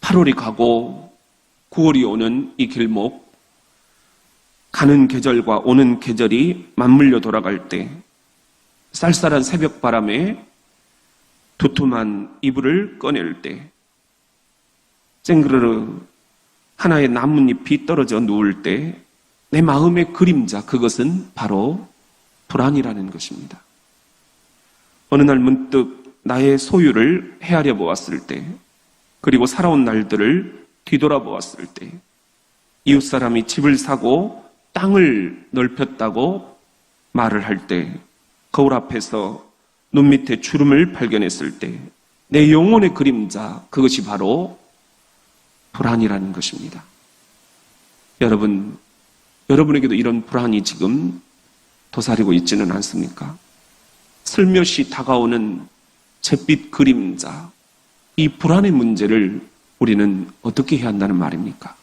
8월이 가고 9월이 오는 이 길목, 가는 계절과 오는 계절이 맞물려 돌아갈 때 쌀쌀한 새벽 바람에 두툼한 이불을 꺼낼 때, 쨍그르르 하나의 나뭇잎이 떨어져 누울 때 내 마음의 그림자, 그것은 바로 불안이라는 것입니다. 어느 날 문득 나의 소유를 헤아려 보았을 때, 그리고 살아온 날들을 뒤돌아보았을 때, 이웃 사람이 집을 사고 땅을 넓혔다고 말을 할 때, 거울 앞에서 눈 밑에 주름을 발견했을 때, 내 영혼의 그림자, 그것이 바로 불안이라는 것입니다. 여러분에게도 이런 불안이 지금 도사리고 있지는 않습니까? 슬며시 다가오는 잿빛 그림자, 이 불안의 문제를 우리는 어떻게 해야 한다는 말입니까?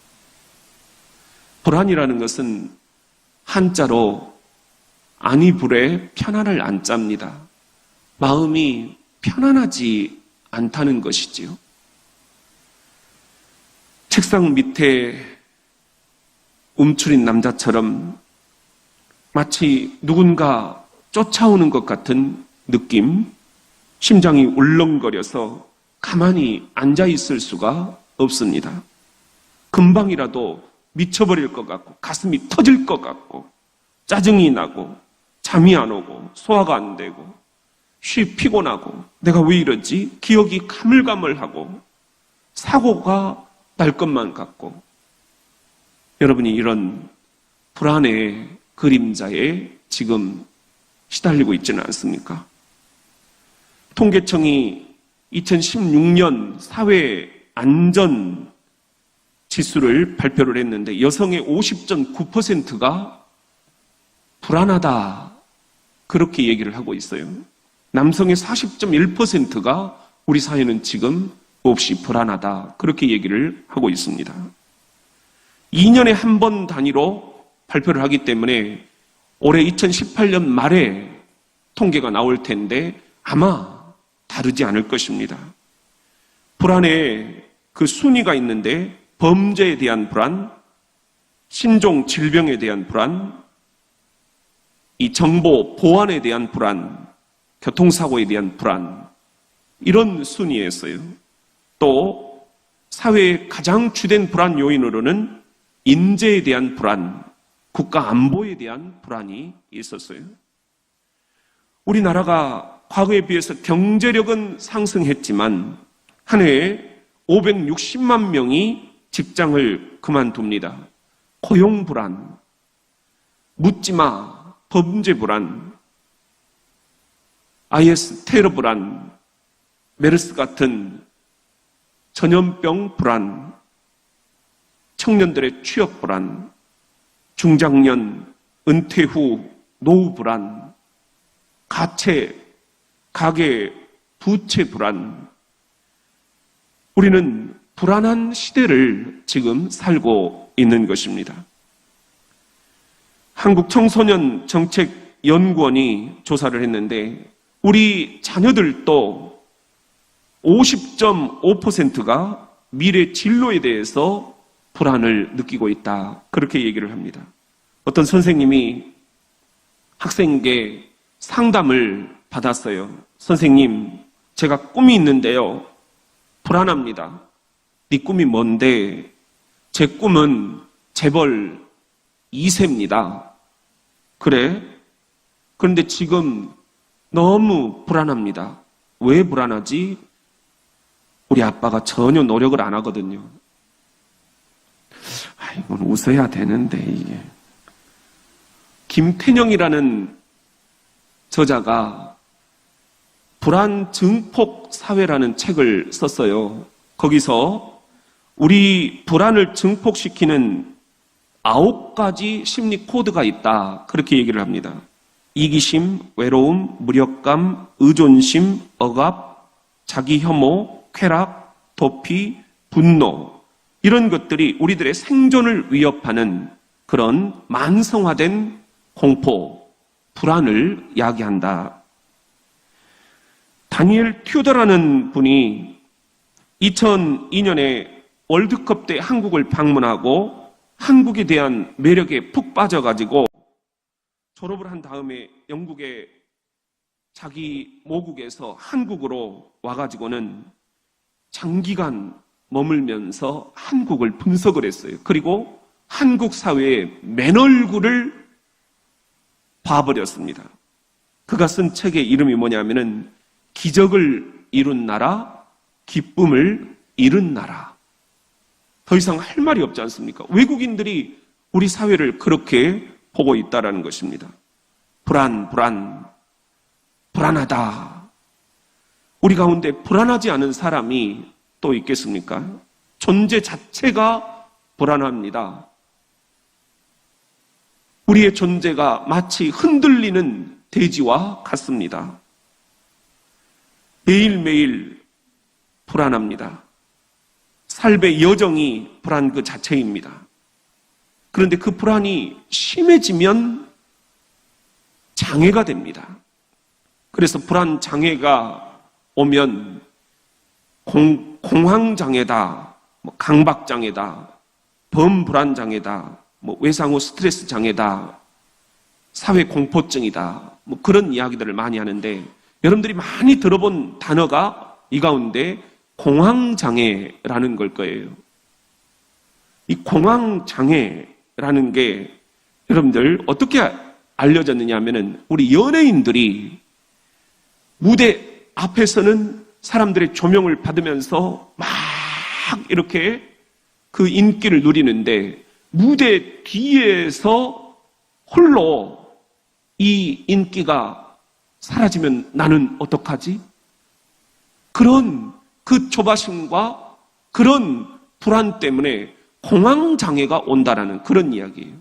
불안이라는 것은 한자로 안이불에 편안할 안자입니다. 마음이 편안하지 않다는 것이지요. 책상 밑에 움츠린 남자처럼 마치 누군가 쫓아오는 것 같은 느낌, 심장이 울렁거려서 가만히 앉아있을 수가 없습니다. 금방이라도 미쳐버릴 것 같고 가슴이 터질 것 같고 짜증이 나고 잠이 안 오고 소화가 안 되고 쉬 피곤하고 내가 왜 이러지? 기억이 가물가물하고 사고가 날 것만 같고, 여러분이 이런 불안의 그림자에 지금 시달리고 있지는 않습니까? 통계청이 2016년 사회 안전 지수를 발표를 했는데 여성의 50.9%가 불안하다, 그렇게 얘기를 하고 있어요. 남성의 40.1%가 우리 사회는 지금 몹시 불안하다, 그렇게 얘기를 하고 있습니다. 2년에 한 번 단위로 발표를 하기 때문에 올해 2018년 말에 통계가 나올 텐데 아마 다르지 않을 것입니다. 불안에 그 순위가 있는데 범죄에 대한 불안, 신종 질병에 대한 불안, 이 정보 보안에 대한 불안, 교통사고에 대한 불안, 이런 순위였어요. 또 사회의 가장 주된 불안 요인으로는 인재에 대한 불안, 국가 안보에 대한 불안이 있었어요. 우리나라가 과거에 비해서 경제력은 상승했지만 한 해에 560만 명이 직장을 그만둡니다. 고용 불안, 묻지마 범죄 불안, IS 테러 불안, 메르스 같은 전염병 불안, 청년들의 취업 불안, 중장년, 은퇴 후 노후 불안, 가계 부채 불안, 우리는 불안한 시대를 지금 살고 있는 것입니다. 한국청소년정책연구원이 조사를 했는데 우리 자녀들도 50.5%가 미래 진로에 대해서 불안을 느끼고 있다, 그렇게 얘기를 합니다. 어떤 선생님이 학생에게 상담을 받았어요. 선생님, 제가 꿈이 있는데요, 불안합니다. 네 꿈이 뭔데? 제 꿈은 재벌 2세입니다. 그래? 그런데 지금 너무 불안합니다. 왜 불안하지? 우리 아빠가 전혀 노력을 안 하거든요. 이건 웃어야 되는데, 이게. 김태녕이라는 저자가 불안 증폭 사회라는 책을 썼어요. 거기서 우리 불안을 증폭시키는 9가지 심리 코드가 있다, 그렇게 얘기를 합니다. 이기심, 외로움, 무력감, 의존심, 억압, 자기 혐오, 쾌락, 도피, 분노, 이런 것들이 우리들의 생존을 위협하는 그런 만성화된 공포, 불안을 야기한다. 다니엘 튜더라는 분이 2002년에 월드컵 때 한국을 방문하고 한국에 대한 매력에 푹 빠져가지고 졸업을 한 다음에 영국의 자기 모국에서 한국으로 와가지고는 장기간 머물면서 한국을 분석을 했어요. 그리고 한국 사회의 맨얼굴을 봐버렸습니다. 그가 쓴 책의 이름이 뭐냐면은 기적을 이룬 나라, 기쁨을 잃은 나라. 더 이상 할 말이 없지 않습니까? 외국인들이 우리 사회를 그렇게 보고 있다라는 것입니다. 불안하다. 우리 가운데 불안하지 않은 사람이 또 있겠습니까? 존재 자체가 불안합니다. 우리의 존재가 마치 흔들리는 대지와 같습니다. 매일매일 불안합니다. 삶의 여정이 불안 그 자체입니다. 그런데 그 불안이 심해지면 장애가 됩니다. 그래서 불안 장애가 오면 공황장애다, 강박장애다, 범불안장애다, 외상후 스트레스 장애다, 사회공포증이다, 그런 이야기들을 많이 하는데 여러분들이 많이 들어본 단어가 이 가운데 공황장애라는 걸 거예요. 이 공황장애라는 게 여러분들 어떻게 알려졌느냐 하면은 우리 연예인들이 무대 앞에서는 사람들의 조명을 받으면서 막 이렇게 그 인기를 누리는데 무대 뒤에서 홀로 이 인기가 사라지면 나는 어떡하지? 그런 그 조바심과 그런 불안 때문에 공황장애가 온다라는 그런 이야기예요.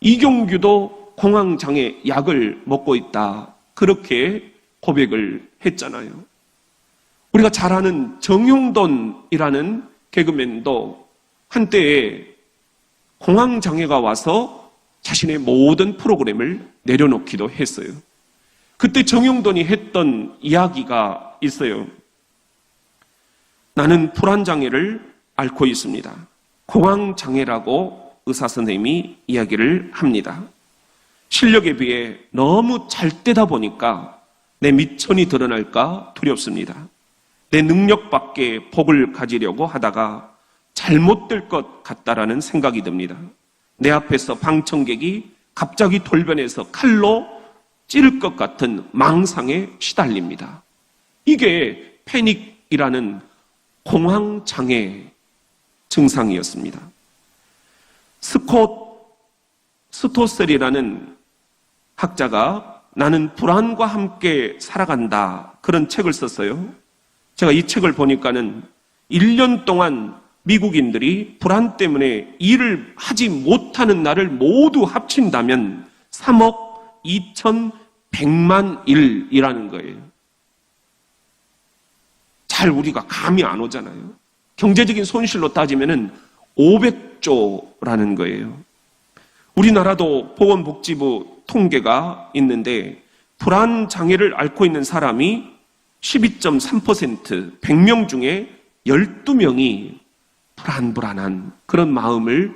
이경규도 공황장애 약을 먹고 있다. 그렇게 고백을 했잖아요. 우리가 잘 아는 정용돈이라는 개그맨도 한때에 공황장애가 와서 자신의 모든 프로그램을 내려놓기도 했어요. 그때 정용돈이 했던 이야기가 있어요. 나는 불안장애를 앓고 있습니다. 공황장애라고 의사선생님이 이야기를 합니다. 실력에 비해 너무 잘 떼다 보니까 내 미천이 드러날까 두렵습니다. 내 능력 밖에 복을 가지려고 하다가 잘못될 것 같다라는 생각이 듭니다. 내 앞에서 방청객이 갑자기 돌변해서 칼로 찌를 것 같은 망상에 시달립니다. 이게 패닉이라는 공황장애 증상이었습니다. 스토셀이라는 학자가 나는 불안과 함께 살아간다 그런 책을 썼어요. 제가 이 책을 보니까는 1년 동안 미국인들이 불안 때문에 일을 하지 못하는 날을 모두 합친다면 3억 2,100만 일이라는 거예요. 잘 우리가 감이 안 오잖아요. 경제적인 손실로 따지면은 500조라는 거예요. 우리나라도 보건복지부 통계가 있는데 불안 장애를 앓고 있는 사람이 12.3%, 100명 중에 12명이 불안한 그런 마음을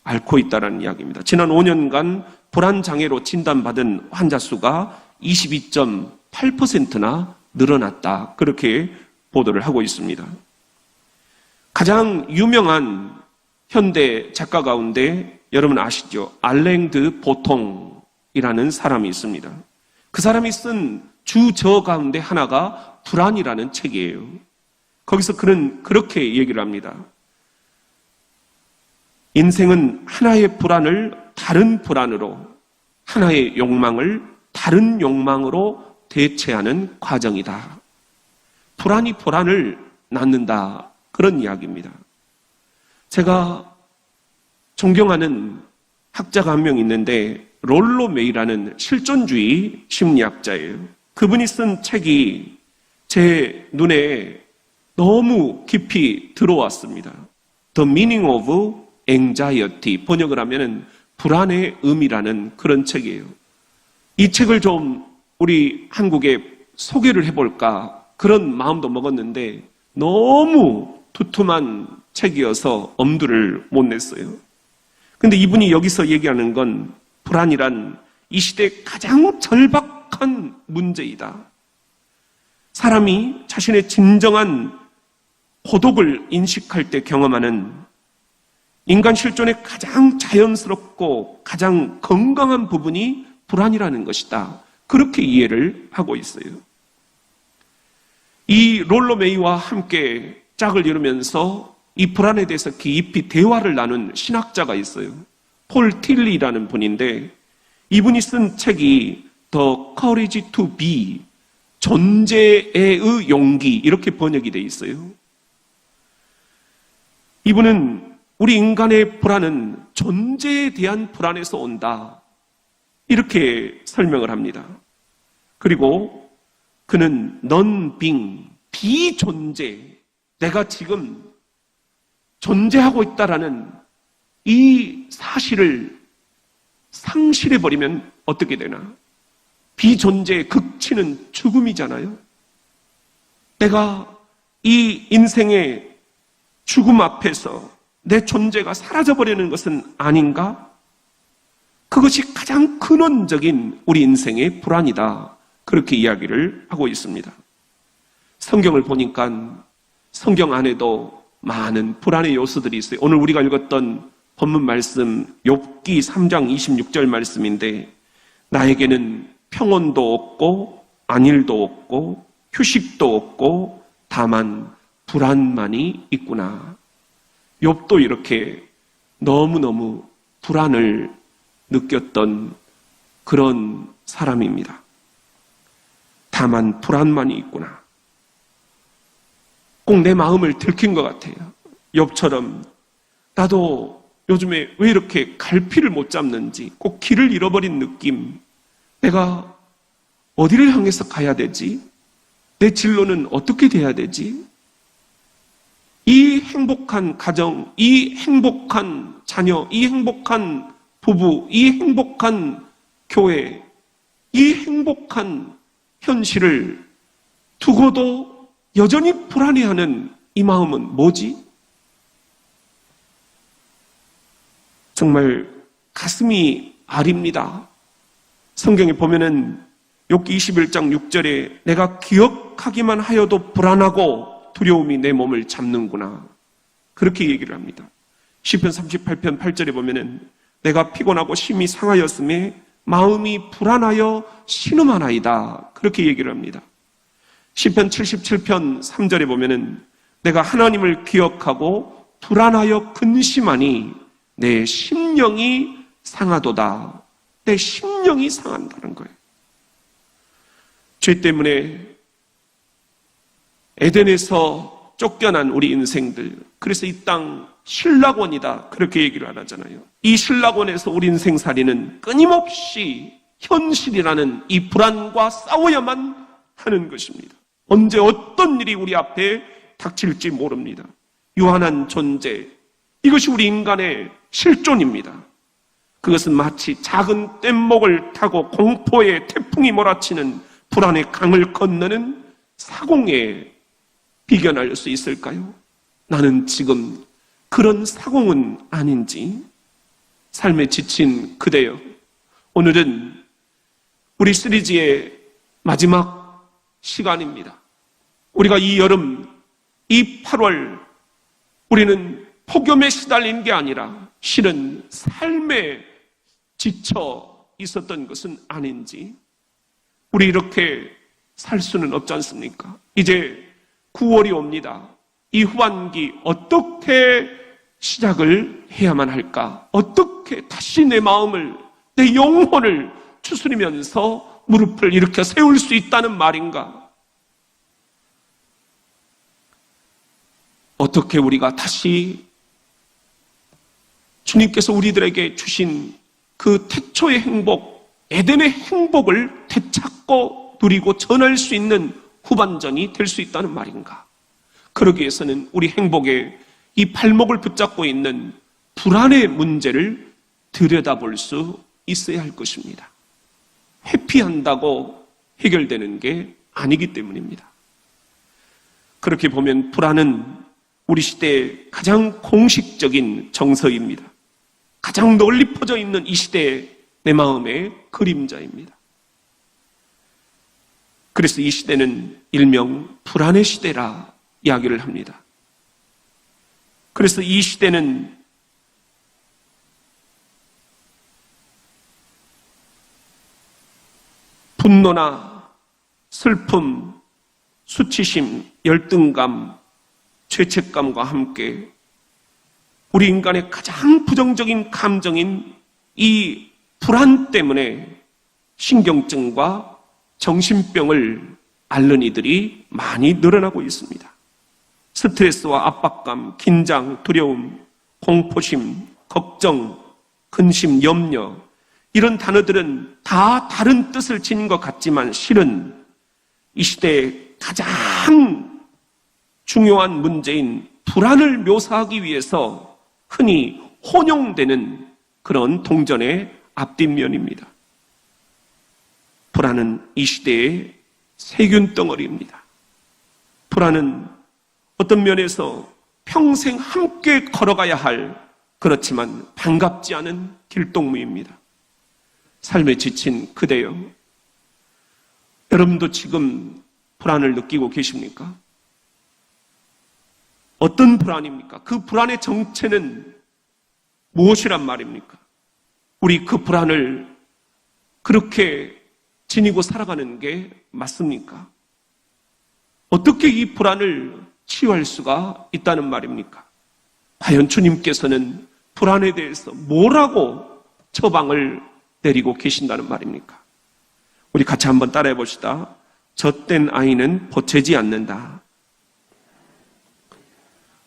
앓고 있다는 이야기입니다. 지난 5년간 불안 장애로 진단받은 환자 수가 22.8%나 늘어났다. 그렇게 보도를 하고 있습니다. 가장 유명한 현대 작가 가운데 여러분 아시죠? 알랭드 보통이라는 사람이 있습니다. 그 사람이 쓴 주저 가운데 하나가 불안이라는 책이에요. 거기서 그는 그렇게 얘기를 합니다. 인생은 하나의 불안을 다른 불안으로, 하나의 욕망을 다른 욕망으로 대체하는 과정이다. 불안이 불안을 낳는다. 그런 이야기입니다. 제가 존경하는 학자가 한 명 있는데 롤로 메이라는 실존주의 심리학자예요. 그분이 쓴 책이 제 눈에 너무 깊이 들어왔습니다. The Meaning of Anxiety, 번역을 하면은 불안의 의미라는 그런 책이에요. 이 책을 좀 우리 한국에 소개를 해볼까 그런 마음도 먹었는데 너무 두툼한 책이어서 엄두를 못 냈어요. 근데 이분이 여기서 얘기하는 건 불안이란 이 시대의 가장 절박한 문제이다. 사람이 자신의 진정한 고독을 인식할 때 경험하는 인간 실존의 가장 자연스럽고 가장 건강한 부분이 불안이라는 것이다. 그렇게 이해를 하고 있어요. 이 롤로 메이와 함께 짝을 이루면서 이 불안에 대해서 깊이 대화를 나눈 신학자가 있어요. 폴 틸리라는 분인데 이분이 쓴 책이 The Courage to Be, 존재의 용기, 이렇게 번역이 되어 있어요. 이분은 우리 인간의 불안은 존재에 대한 불안에서 온다, 이렇게 설명을 합니다. 그리고 그는 non-being, 비존재, 내가 지금 존재하고 있다라는 이 사실을 상실해버리면 어떻게 되나? 비존재의 극치는 죽음이잖아요. 내가 이 인생의 죽음 앞에서 내 존재가 사라져버리는 것은 아닌가? 그것이 가장 근원적인 우리 인생의 불안이다. 그렇게 이야기를 하고 있습니다. 성경을 보니까 성경 안에도 많은 불안의 요소들이 있어요. 오늘 우리가 읽었던 본문 말씀 욥기 3장 26절 말씀인데 나에게는 평온도 없고 안일도 없고 휴식도 없고 다만 불안만이 있구나. 욥도 이렇게 너무너무 불안을 느꼈던 그런 사람입니다. 다만 불안만이 있구나. 꼭 내 마음을 들킨 것 같아요. 욥처럼 나도 요즘에 왜 이렇게 갈피를 못 잡는지, 꼭 길을 잃어버린 느낌, 내가 어디를 향해서 가야 되지? 내 진로는 어떻게 돼야 되지? 이 행복한 가정, 이 행복한 자녀, 이 행복한 부부, 이 행복한 교회, 이 행복한 현실을 두고도 여전히 불안해하는 이 마음은 뭐지? 정말 가슴이 아립니다. 성경에 보면은 욥기 21장 6절에 내가 기억하기만 하여도 불안하고 두려움이 내 몸을 잡는구나. 그렇게 얘기를 합니다. 시편 38편 8절에 보면은 내가 피곤하고 심히 상하였음에 마음이 불안하여 신음하나이다. 그렇게 얘기를 합니다. 시편 77편 3절에 보면은 내가 하나님을 기억하고 불안하여 근심하니 내 심령이 상하도다. 내 심령이 상한다는 거예요. 죄 때문에 에덴에서 쫓겨난 우리 인생들, 그래서 이 땅 신락원이다, 그렇게 얘기를 안 하잖아요. 이 신락원에서 우리 인생살이는 끊임없이 현실이라는 이 불안과 싸워야만 하는 것입니다. 언제 어떤 일이 우리 앞에 닥칠지 모릅니다. 유한한 존재, 이것이 우리 인간의 실존입니다. 그것은 마치 작은 뗏목을 타고 공포의 태풍이 몰아치는 불안의 강을 건너는 사공에 비견할 수 있을까요? 나는 지금 그런 사공은 아닌지. 삶에 지친 그대여, 오늘은 우리 시리즈의 마지막 시간입니다. 우리가 이 여름, 이 8월 우리는 폭염에 시달린 게 아니라 실은 삶에 지쳐 있었던 것은 아닌지. 우리 이렇게 살 수는 없지 않습니까? 이제 9월이 옵니다. 이 후반기 어떻게 시작을 해야만 할까? 어떻게 다시 내 마음을, 내 영혼을 추스리면서 무릎을 일으켜 세울 수 있다는 말인가? 어떻게 우리가 다시 주님께서 우리들에게 주신 그 태초의 행복, 에덴의 행복을 되찾고 누리고 전할 수 있는 후반전이 될 수 있다는 말인가? 그러기 위해서는 우리 행복에 이 발목을 붙잡고 있는 불안의 문제를 들여다볼 수 있어야 할 것입니다. 회피한다고 해결되는 게 아니기 때문입니다. 그렇게 보면 불안은 우리 시대의 가장 공식적인 정서입니다. 가장 널리 퍼져 있는 이 시대의 내 마음의 그림자입니다. 그래서 이 시대는 일명 불안의 시대라 이야기를 합니다. 그래서 이 시대는 분노나 슬픔, 수치심, 열등감, 죄책감과 함께 우리 인간의 가장 부정적인 감정인 이 불안 때문에 신경증과 정신병을 앓는 이들이 많이 늘어나고 있습니다. 스트레스와 압박감, 긴장, 두려움, 공포심, 걱정, 근심, 염려, 이런 단어들은 다 다른 뜻을 지닌 것 같지만 실은 이 시대의 가장 중요한 문제인 불안을 묘사하기 위해서 흔히 혼용되는 그런 동전의 앞뒷면입니다. 불안은 이 시대의 세균 덩어리입니다. 불안은 어떤 면에서 평생 함께 걸어가야 할, 그렇지만 반갑지 않은 길동무입니다. 삶에 지친 그대여, 여러분도 지금 불안을 느끼고 계십니까? 어떤 불안입니까? 그 불안의 정체는 무엇이란 말입니까? 우리 그 불안을 그렇게 지니고 살아가는 게 맞습니까? 어떻게 이 불안을 치유할 수가 있다는 말입니까? 과연 주님께서는 불안에 대해서 뭐라고 처방을 내리고 계신다는 말입니까? 우리 같이 한번 따라해 봅시다. 젖된 아이는 보채지 않는다.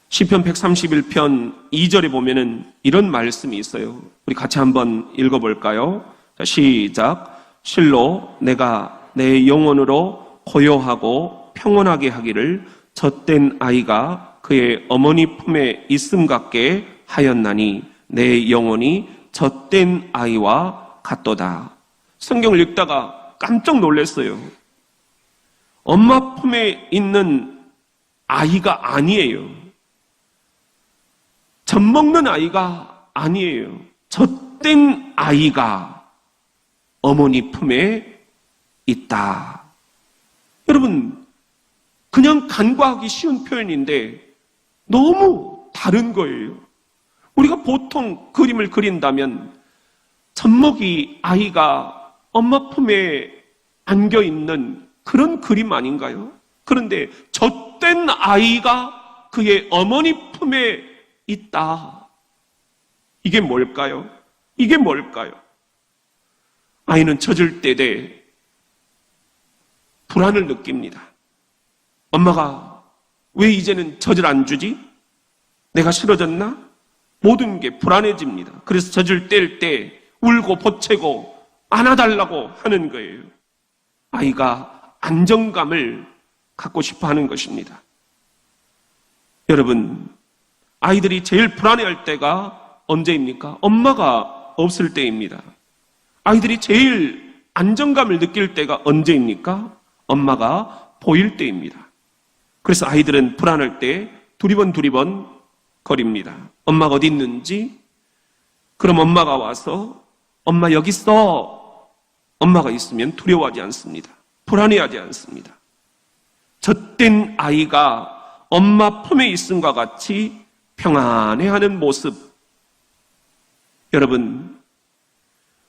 시편 131편 2절에 보면은 이런 말씀이 있어요. 우리 같이 한번 읽어볼까요? 자, 시작. 실로 내가 내 영혼으로 고요하고 평온하게 하기를 젖된 아이가 그의 어머니 품에 있음 같게 하였나니 내 영혼이 젖된 아이와 같도다. 성경을 읽다가 깜짝 놀랐어요. 엄마 품에 있는 아이가 아니에요. 젖 먹는 아이가 아니에요. 젖된 아이가 어머니 품에 있다. 여러분, 그냥 간과하기 쉬운 표현인데 너무 다른 거예요. 우리가 보통 그림을 그린다면 젖먹이 아이가 엄마 품에 안겨있는 그런 그림 아닌가요? 그런데 젖된 아이가 그의 어머니 품에 있다. 이게 뭘까요? 이게 뭘까요? 아이는 젖을 때에 불안을 느낍니다. 엄마가 왜 이제는 젖을 안 주지? 내가 싫어졌나? 모든 게 불안해집니다. 그래서 젖을 뗄 때 울고 보채고 안아달라고 하는 거예요. 아이가 안정감을 갖고 싶어 하는 것입니다. 여러분, 아이들이 제일 불안해할 때가 언제입니까? 엄마가 없을 때입니다. 아이들이 제일 안정감을 느낄 때가 언제입니까? 엄마가 보일 때입니다. 그래서 아이들은 불안할 때 두리번 거립니다. 엄마가 어디 있는지? 그럼 엄마가 와서 엄마 여기 있어. 엄마가 있으면 두려워하지 않습니다. 불안해하지 않습니다. 젖된 아이가 엄마 품에 있음과 같이 평안해하는 모습. 여러분,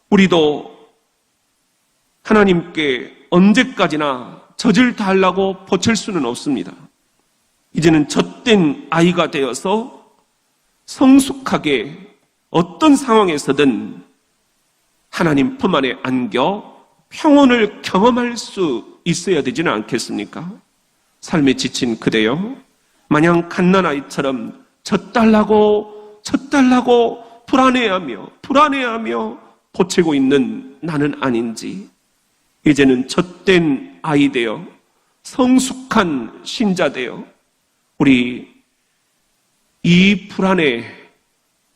우리도 하나님께 언제까지나 젖을 달라고 보챌 수는 없습니다. 이제는 젖된 아이가 되어서 성숙하게 어떤 상황에서든 하나님 품 안에 안겨 평온을 경험할 수 있어야 되지는 않겠습니까? 삶에 지친 그대여, 마냥 갓난아이처럼 젖달라고 불안해하며 보채고 있는 나는 아닌지, 이제는 젖된 아이 되어 성숙한 신자 되어 우리 이 불안의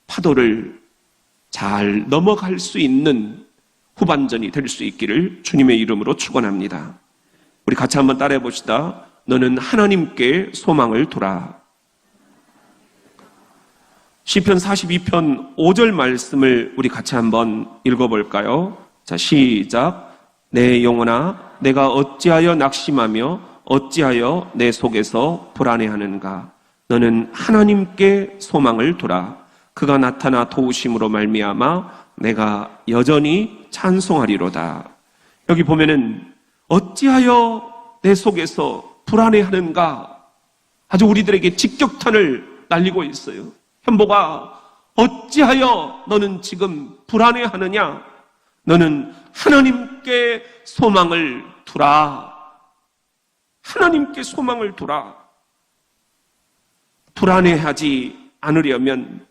파도를 잘 넘어갈 수 있는 후반전이 될 수 있기를 주님의 이름으로 축원합니다. 우리 같이 한번 따라해 봅시다. 너는 하나님께 소망을 두라. 시편 42편 5절 말씀을 우리 같이 한번 읽어볼까요? 자, 시작. 내 영혼아, 내가 어찌하여 낙심하며 어찌하여 내 속에서 불안해하는가? 너는 하나님께 소망을 두라. 그가 나타나 도우심으로 말미암아 내가 여전히 찬송하리로다. 여기 보면은 어찌하여 내 속에서 불안해하는가? 아주 우리들에게 직격탄을 날리고 있어요. 현보가 어찌하여 너는 지금 불안해하느냐? 너는 하나님께 소망을 두라. 하나님께 소망을 두라. 불안해하지 않으려면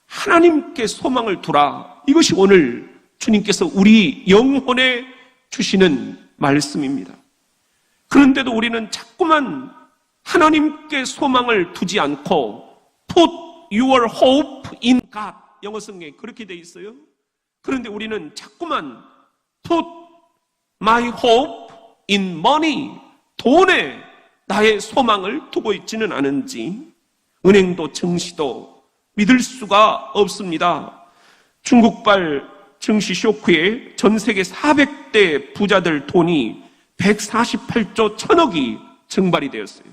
하나님께 소망을 두라. 이것이 오늘 주님께서 우리 영혼에 주시는 말씀입니다. 그런데도 우리는 자꾸만 하나님께 소망을 두지 않고 put your hope in God, 영어 성경에 그렇게 돼 있어요. 그런데 우리는 자꾸만 put my hope in money, 돈에 나의 소망을 두고 있지는 않은지 은행도 증시도 믿을 수가 없습니다. 중국발 증시 쇼크에 전 세계 400대 부자들 돈이 148조 1000억이 증발이 되었어요.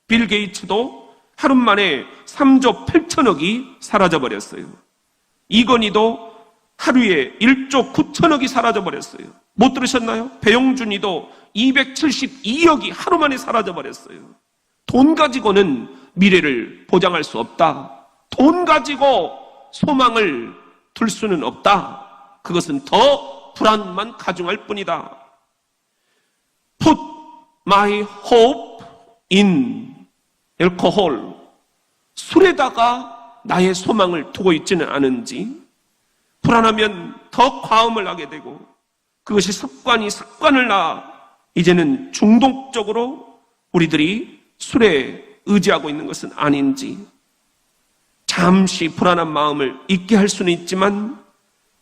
빌 게이츠도 하루 만에 3조 8천억이 사라져버렸어요. 이건희도 하루에 1조 9천억이 사라져버렸어요. 못 들으셨나요? 배용준이도 272억이 하루 만에 사라져버렸어요. 돈 가지고는 미래를 보장할 수 없다. 돈 가지고 소망을 둘 수는 없다. 그것은 더 불안만 가중할 뿐이다. Put my hope in alcohol. 술에다가 나의 소망을 두고 있지는 않은지 불안하면 더 과음을 하게 되고 그것이 습관을 낳아 이제는 중독적으로 우리들이 술에 의지하고 있는 것은 아닌지 잠시 불안한 마음을 잊게 할 수는 있지만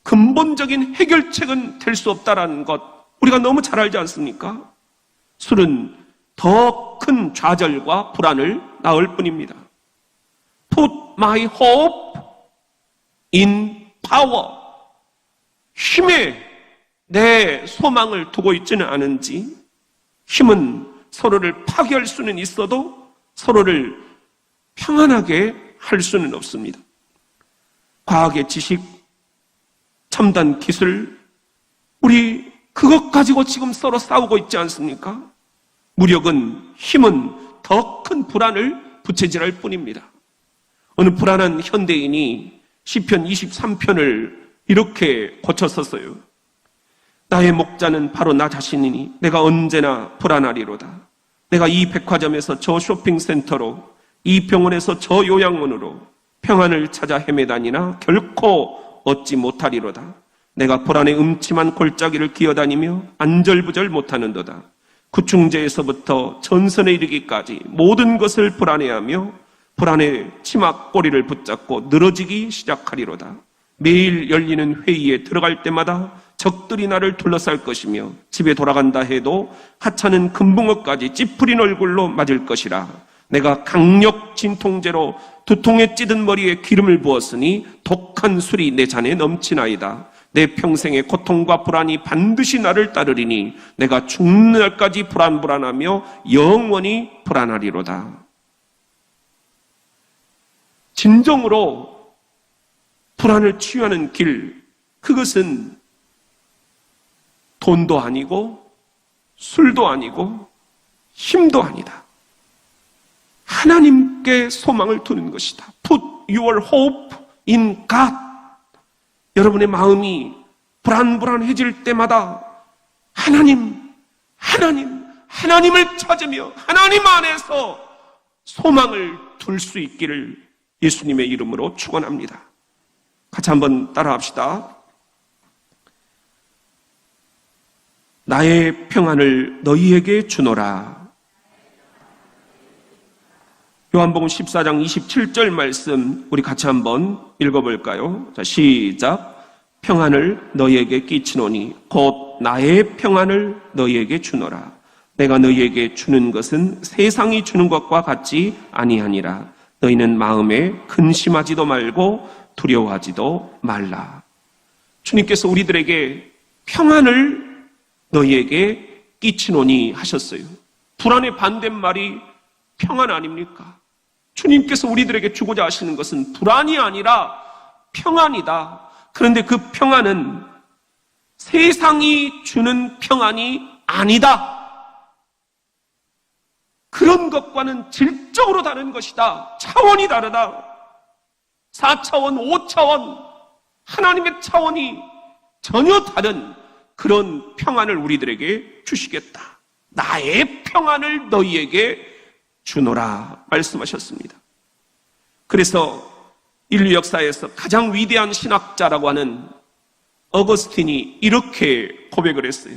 근본적인 해결책은 될 수 없다는 것 우리가 너무 잘 알지 않습니까? 술은 더 큰 좌절과 불안을 낳을 뿐입니다. Put my hope in power. 힘에 내 소망을 두고 있지는 않은지 힘은 서로를 파괴할 수는 있어도 서로를 평안하게 할 수는 없습니다. 과학의 지식, 첨단 기술, 우리 그것 가지고 지금 서로 싸우고 있지 않습니까? 무력은, 힘은 더 큰 불안을 부채질할 뿐입니다. 어느 불안한 현대인이 시편 23편을 이렇게 고쳤었어요. 나의 목자는 바로 나 자신이니 내가 언제나 불안하리로다. 내가 이 백화점에서 저 쇼핑센터로, 이 병원에서 저 요양원으로 평안을 찾아 헤매다니나 결코 얻지 못하리로다. 내가 불안의 음침한 골짜기를 기어다니며 안절부절 못하는도다. 구충제에서부터 전선에 이르기까지 모든 것을 불안해하며 불안의 치막꼬리를 붙잡고 늘어지기 시작하리로다. 매일 열리는 회의에 들어갈 때마다 적들이 나를 둘러쌀 것이며 집에 돌아간다 해도 하찮은 금붕어까지 찌푸린 얼굴로 맞을 것이라. 내가 강력 진통제로 두통에 찌든 머리에 기름을 부었으니 독한 술이 내 잔에 넘치나이다. 내 평생의 고통과 불안이 반드시 나를 따르리니 내가 죽는 날까지 불안하며 영원히 불안하리로다. 진정으로 불안을 치유하는 길, 그것은 돈도 아니고 술도 아니고 힘도 아니다. 하나님께 소망을 두는 것이다. Put your hope in God. 여러분의 마음이 불안해질 때마다 하나님을 찾으며 하나님 안에서 소망을 둘 수 있기를 예수님의 이름으로 축원합니다. 같이 한번 따라합시다. 나의 평안을 너희에게 주노라. 요한복음 14장 27절 말씀 우리 같이 한번 읽어볼까요? 자, 시작. 평안을 너희에게 끼치노니 곧 나의 평안을 너희에게 주노라. 내가 너희에게 주는 것은 세상이 주는 것과 같지 아니하니라. 너희는 마음에 근심하지도 말고 두려워하지도 말라. 주님께서 우리들에게 평안을 너희에게 끼치노니 하셨어요. 불안의 반대말이 평안 아닙니까? 주님께서 우리들에게 주고자 하시는 것은 불안이 아니라 평안이다. 그런데 그 평안은 세상이 주는 평안이 아니다. 그런 것과는 질적으로 다른 것이다. 차원이 다르다. 4차원, 5차원, 하나님의 차원이 전혀 다른 그런 평안을 우리들에게 주시겠다. 나의 평안을 너희에게 주노라 말씀하셨습니다. 그래서 인류 역사에서 가장 위대한 신학자라고 하는 어거스틴이 이렇게 고백을 했어요.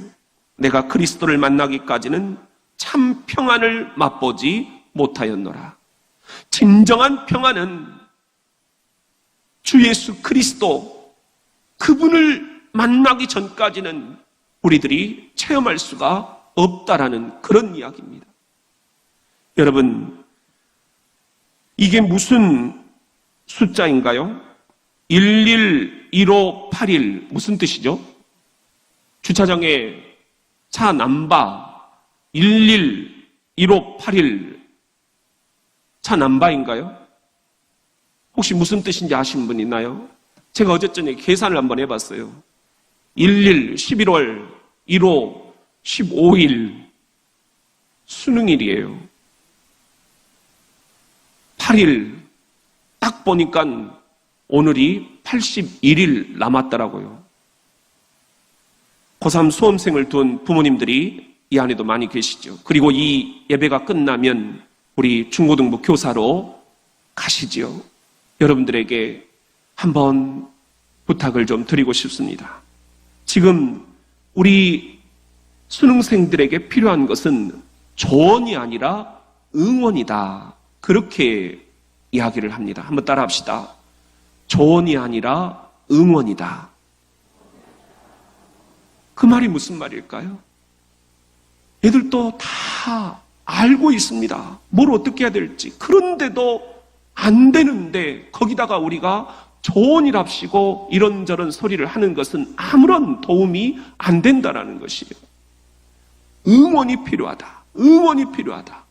내가 그리스도를 만나기까지는 참 평안을 맛보지 못하였노라. 진정한 평안은 주 예수 그리스도 그분을 만나기 전까지는 우리들이 체험할 수가 없다라는 그런 이야기입니다. 여러분, 이게 무슨 숫자인가요? 111581 무슨 뜻이죠? 주차장에 차 남바 111581 차 남바인가요? 혹시 무슨 뜻인지 아시는 분 있나요? 제가 어제 저녁에 계산을 한번 해봤어요. 11, 11월, 15, 15일 수능일이에요. 8일 딱 보니까 오늘이 81일 남았더라고요. 고3 수험생을 둔 부모님들이 이 안에도 많이 계시죠. 그리고 이 예배가 끝나면 우리 중고등부 교사로 가시지요. 여러분들에게 한번 부탁을 좀 드리고 싶습니다. 지금 우리 수능생들에게 필요한 것은 조언이 아니라 응원이다. 그렇게 이야기를 합니다. 한번 따라 합시다. 조언이 아니라 응원이다. 그 말이 무슨 말일까요? 애들도 다 알고 있습니다. 뭘 어떻게 해야 될지. 그런데도 안 되는데 거기다가 우리가 조언이랍시고 이런저런 소리를 하는 것은 아무런 도움이 안 된다는 것이에요. 응원이 필요하다. 응원이 필요하다.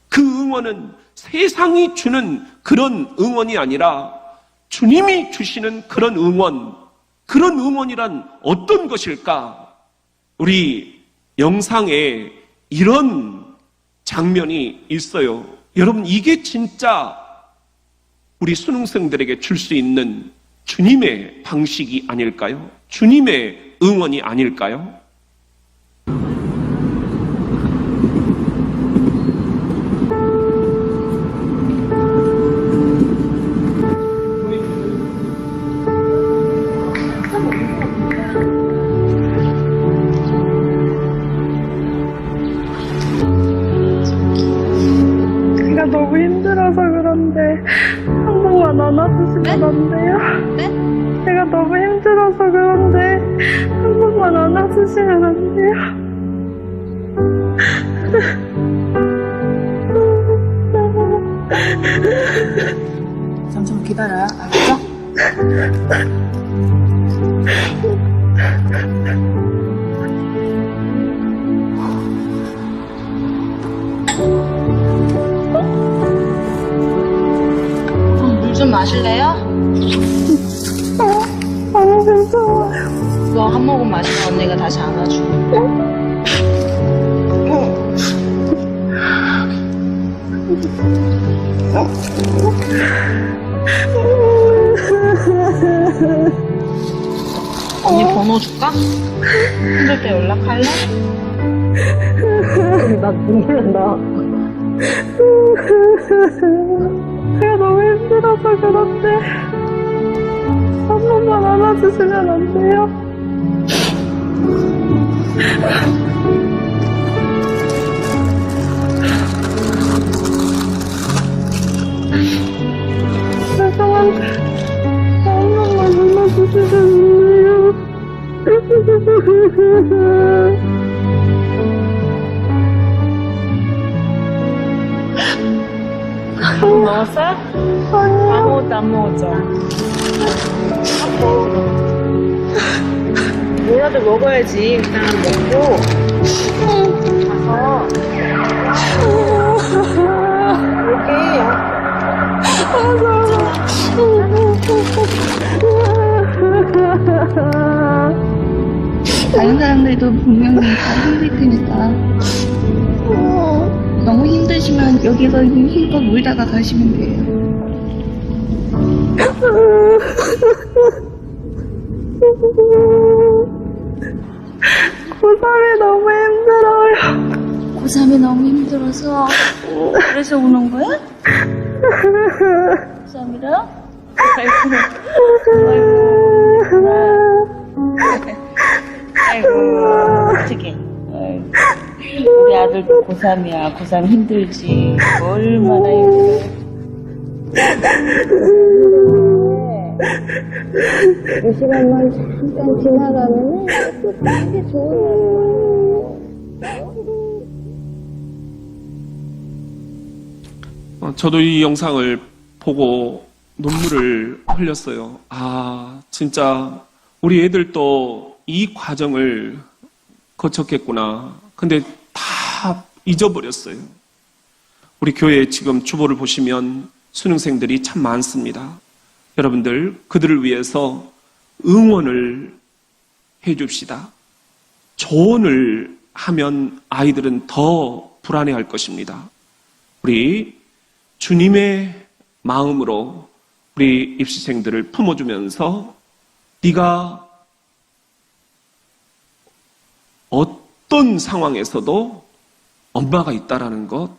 그 응원은 세상이 주는 그런 응원이 아니라 주님이 주시는 그런 응원, 그런 응원이란 어떤 것일까? 우리 영상에 이런 장면이 있어요. 여러분, 이게 진짜 우리 수능생들에게 줄 수 있는 주님의 방식이 아닐까요? 주님의 응원이 아닐까요? 제가 너무 힘들어서 그런데 한 번만 안아주시면 안 돼요? 네? 제가 너무 힘들어서 그런데 한 번만 안아주시면 안 돼요? 잠시만 기다려요. 알겠죠? 물 좀 마실래요? 아니, 괜찮아요. 너 한 모금 마시면 언니가 다시 안아줄게. 언니 번호 줄까? 힘들 때 연락할래? 나 눈물 나. 제가 너무 힘들어서 그런데 한 번만 안아주시면 안 돼요? 죄송한데 한 번만 안아주시면 안 돼요? 먹었어? 아니요. 아무것도 안 먹었죠? 뭐라도 먹어야지. 일단 먹고 가서 올게. 다른 사람들도 분명히 다 힘들 테니까 너무 힘드시면 여기서 힘껏 울다가 가시면 돼요. 고3이 너무 힘들어요. 고3이 너무 힘들어서 그래서 우는 거야? 고3이라? 아이고, 어떡해. 우리 아들도 고3이야. 고3 힘들지. 얼마나 힘들어. 이 시간만 잠깐 지나가면은 또 되게 좋은 저도 이 영상을 보고 눈물을 흘렸어요. 아, 진짜 우리 애들도 이 과정을 거쳤겠구나. 근데 다 잊어버렸어요. 우리 교회 지금 주보를 보시면 수능생들이 참 많습니다. 여러분들 그들을 위해서 응원을 해줍시다. 조언을 하면 아이들은 더 불안해할 것입니다. 우리 주님의 마음으로 우리 입시생들을 품어주면서 네가 어떤 상황에서도 엄마가 있다라는 것,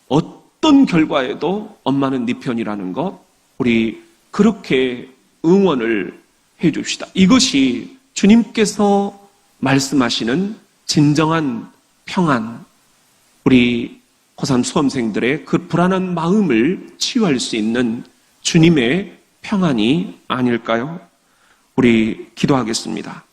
어떤 결과에도 엄마는 네 편이라는 것, 우리 그렇게 응원을 해줍시다. 이것이 주님께서 말씀하시는 진정한 평안, 우리 고3 수험생들의 그 불안한 마음을 치유할 수 있는 주님의 평안이 아닐까요? 우리 기도하겠습니다.